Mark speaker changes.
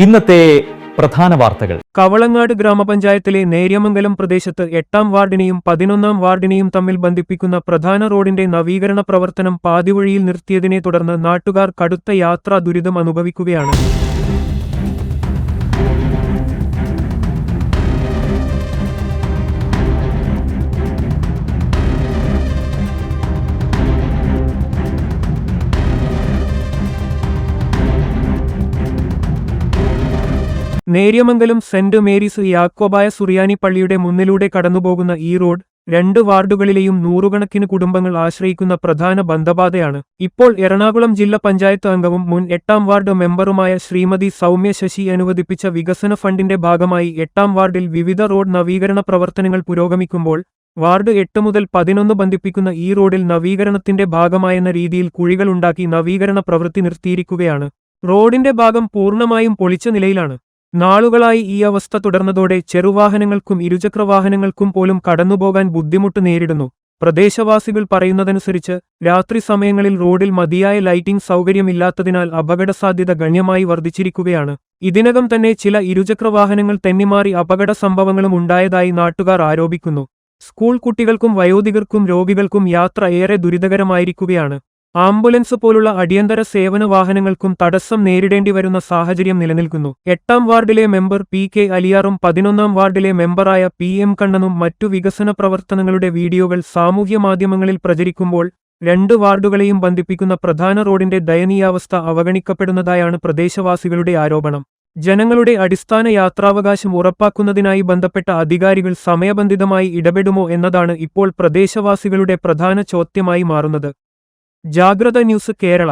Speaker 1: ഇന്നത്തെ പ്രധാന വാർത്തകൾ.
Speaker 2: കവളങ്ങാട് ഗ്രാമപഞ്ചായത്തിലെ നേര്യമംഗലം പ്രദേശത്ത് 8-ാം വാർഡിനെയും 11-ാം വാർഡിനെയും തമ്മിൽ ബന്ധിപ്പിക്കുന്ന പ്രധാന റോഡിന്റെ നവീകരണ പ്രവർത്തനം പാതിവഴിയിൽ നിർത്തിയതിനെ തുടർന്ന് നാട്ടുകാർ കടുത്ത യാത്രാ ദുരിതം അനുഭവിക്കുകയാണ്. നേര്യമംഗലം സെന്റ് മേരീസ് യാക്കോബായ സുറിയാനി പള്ളിയുടെ മുന്നിലൂടെ കടന്നുപോകുന്ന ഈ റോഡ് 2 വാർഡുകളിലെയും നൂറുകണക്കിന് കുടുംബങ്ങൾ ആശ്രയിക്കുന്ന പ്രധാന ബന്ധപാതയാണ്. ഇപ്പോൾ എറണാകുളം ജില്ലാ പഞ്ചായത്ത് അംഗവും മുൻ 8-ാം വാർഡ് മെമ്പറുമായ ശ്രീമതി സൗമ്യ ശശി അനുവദിപ്പിച്ച വികസന ഫണ്ടിന്റെ ഭാഗമായി 8-ാം വാർഡിൽ വിവിധ റോഡ് നവീകരണ പ്രവർത്തനങ്ങൾ പുരോഗമിക്കുമ്പോൾ വാർഡ് 8 മുതൽ 11 ബന്ധിപ്പിക്കുന്ന ഈ റോഡിൽ നവീകരണത്തിന്റെ ഭാഗമായെന്ന രീതിയിൽ കുഴികളുണ്ടാക്കി നവീകരണ പ്രവൃത്തി നിർത്തിയിരിക്കുകയാണ്. റോഡിന്റെ ഭാഗം പൂർണ്ണമായും പൊളിച്ച നിലയിലാണ്. നാളുകളായി ഈ അവസ്ഥ തുടർന്നതോടെ ചെറുവാഹനങ്ങൾക്കും ഇരുചക്രവാഹനങ്ങൾക്കും പോലും കടന്നുപോകാൻ ബുദ്ധിമുട്ട് നേരിടുന്നു. പ്രദേശവാസികൾ പറയുന്നതനുസരിച്ച് രാത്രി സമയങ്ങളിൽ റോഡിൽ മതിയായ ലൈറ്റിംഗ് സൗകര്യമില്ലാത്തതിനാൽ അപകടസാധ്യത ഗണ്യമായി വർദ്ധിച്ചിരിക്കുകയാണ്. ഇതിനകം തന്നെ ചില ഇരുചക്രവാഹനങ്ങൾ തെന്നിമാറി അപകട സംഭവങ്ങളും ഉണ്ടായതായി നാട്ടുകാർ ആരോപിക്കുന്നു. സ്കൂൾ കുട്ടികൾക്കും വയോധികർക്കും രോഗികൾക്കും യാത്ര ഏറെ ദുരിതകരമായിരിക്കുകയാണ്. ആംബുലൻസ് പോലുള്ള അടിയന്തര സേവന വാഹനങ്ങൾക്കും തടസ്സം നേരിടേണ്ടി വരുന്ന സാഹചര്യം നിലനിൽക്കുന്നു. 8-ാം വാർഡിലെ മെമ്പർ PK അലിയാറും 11-ാം വാർഡിലെ മെമ്പറായ PM കണ്ണനും മറ്റു വികസന പ്രവർത്തനങ്ങളുടെ വീഡിയോകൾ സാമൂഹ്യ മാധ്യമങ്ങളിൽ പ്രചരിക്കുമ്പോൾ 2 വാർഡുകളെയും ബന്ധിപ്പിക്കുന്ന പ്രധാന റോഡിന്റെ ദയനീയാവസ്ഥ അവഗണിക്കപ്പെടുന്നതായാണ് പ്രദേശവാസികളുടെ ആരോപണം. ജനങ്ങളുടെ അടിസ്ഥാന യാത്രാവകാശം ഉറപ്പാക്കുന്നതിനായി ബന്ധപ്പെട്ട അധികാരികൾ സമയബന്ധിതമായി ഇടപെടുമോ എന്നതാണ് ഇപ്പോൾ പ്രദേശവാസികളുടെ പ്രധാന ചോദ്യമായി മാറുന്നത്. ജാഗ്രത ന്യൂസ് കേരള.